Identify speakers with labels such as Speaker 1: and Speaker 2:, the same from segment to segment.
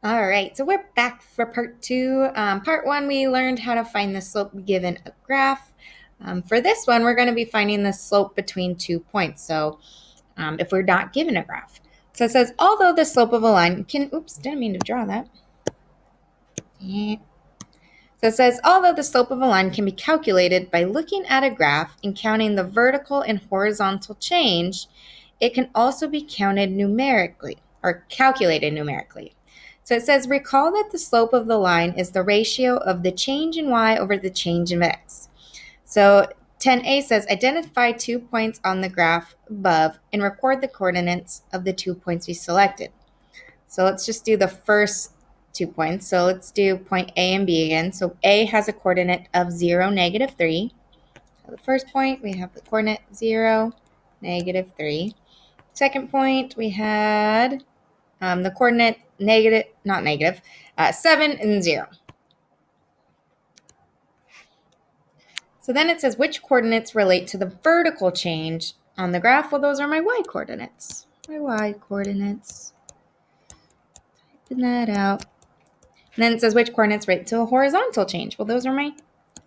Speaker 1: All right, so we're back for part two. Part one, we learned how to find the slope given a graph. For this one, we're going to be finding the slope between 2 points. So if we're not given a graph. So it says, although the slope of a line can, oops, didn't mean to draw that. So it says, although the slope of a line can be calculated by looking at a graph and counting the vertical and horizontal change, it can also be counted numerically or calculated numerically. So it says, recall that the slope of the line is the ratio of the change in y over the change in x. So 10a says, identify 2 points on the graph above and record the coordinates of the 2 points we selected. So let's just do the first 2 points. So let's do point A and B again. So A has a coordinate of 0, -3. So the first point, we have the coordinate 0, -3. Second point, we had the coordinate negative, not negative, 7 and 0. So then it says which coordinates relate to the vertical change on the graph. Well, those are my y coordinates. My y coordinates. Typing that out. And then it says which coordinates relate to a horizontal change. Well, those are my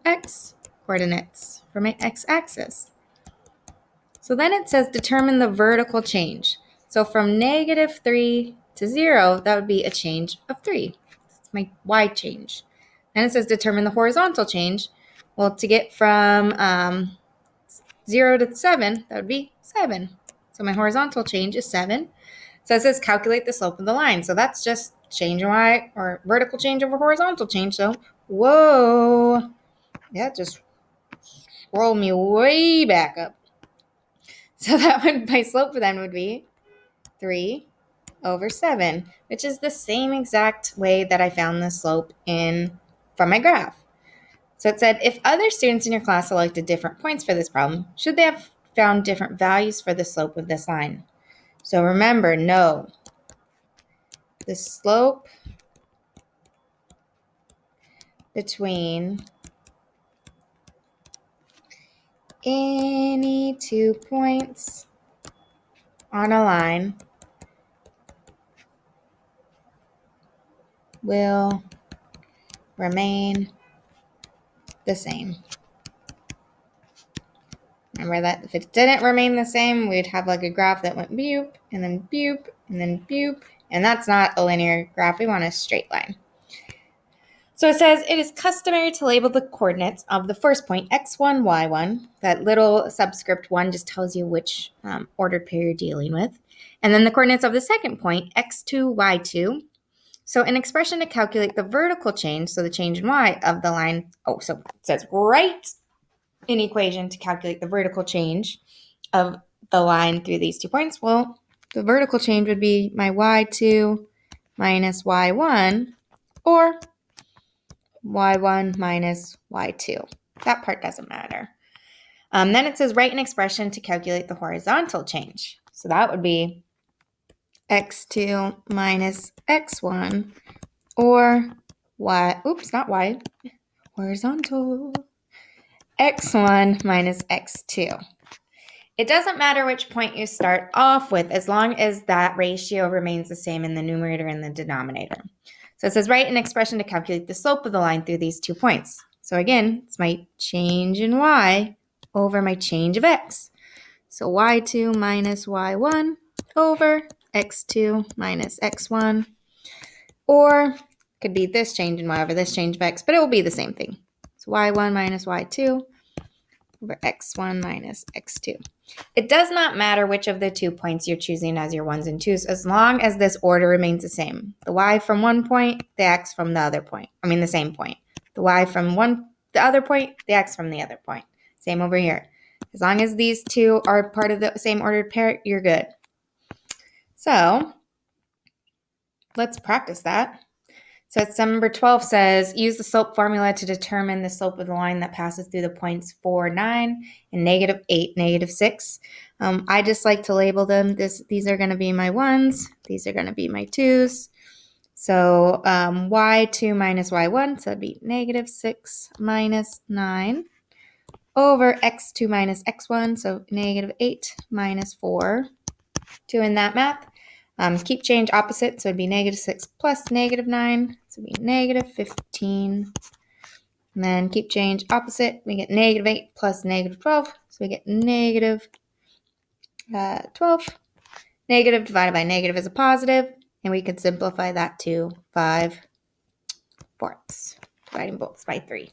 Speaker 1: x coordinates for my x-axis. So then it says determine the vertical change. So from -3 to 0, that would be a change of 3. That's my y change. Then it says determine the horizontal change. Well, to get from 0 to 7, that would be 7. So my horizontal change is 7. So it says calculate the slope of the line. So that's just change in y or vertical change over horizontal change. So, whoa. Yeah, just scroll me way back up. So that would, my slope for them would be 3 over 7, which is the same exact way that I found the slope from my graph. So it said, if other students in your class selected different points for this problem, should they have found different values for the slope of this line? So remember, no. The slope between any 2 points on a line will remain the same. Remember that if it didn't remain the same, we'd have like a graph that went boop, and then boop, and then boop, and that's not a linear graph. We want a straight line. So it says, it is customary to label the coordinates of the first point, x1, y1. That little subscript 1 just tells you which ordered pair you're dealing with. And then the coordinates of the second point, x2, y2. So an expression to calculate the vertical change, so the change in y of the line, so it says write an equation to calculate the vertical change of the line through these 2 points. Well, the vertical change would be my y2 minus y1, or y1 minus y2. That part doesn't matter. Then it says write an expression to calculate the horizontal change. So that would be x2 minus x1, or horizontal, x1 minus x2. It doesn't matter which point you start off with as long as that ratio remains the same in the numerator and the denominator. So it says write an expression to calculate the slope of the line through these 2 points. So again, it's my change in y over my change of x. So y2 minus y1 over x2 minus x1. Or could be this change in y over this change of x, but it will be the same thing. So y1 minus y2 over x1 minus x2. It does not matter which of the 2 points you're choosing as your 1s and 2s, as long as this order remains the same. The y from one point, the x from the other point. The same point. The y from the other point, the x from the other point. Same over here. As long as these 2 are part of the same ordered pair, you're good. So let's practice that. So number 12 says, use the slope formula to determine the slope of the line that passes through the points 4, 9, and -8, -6. I just like to label them. These are going to be my 1s. These are going to be my 2s. So y2 minus y1, so that'd be -6 minus 9 over x2 minus x1, so -8 minus 4. Doing that math. Keep change opposite, so it'd be negative 6 plus negative 9, so it'd be negative 15. And then keep change opposite, we get negative 8 plus negative 12, so we get negative 12. Negative divided by negative is a positive, and we could simplify that to 5/4, dividing both by 3.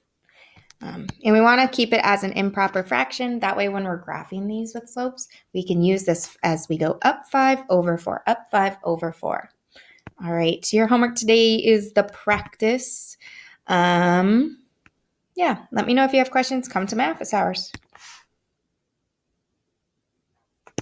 Speaker 1: And we want to keep it as an improper fraction. That way, when we're graphing these with slopes, we can use this as we go up 5/4, up 5/4. All right, so your homework today is the practice. Yeah, let me know if you have questions. Come to my office hours.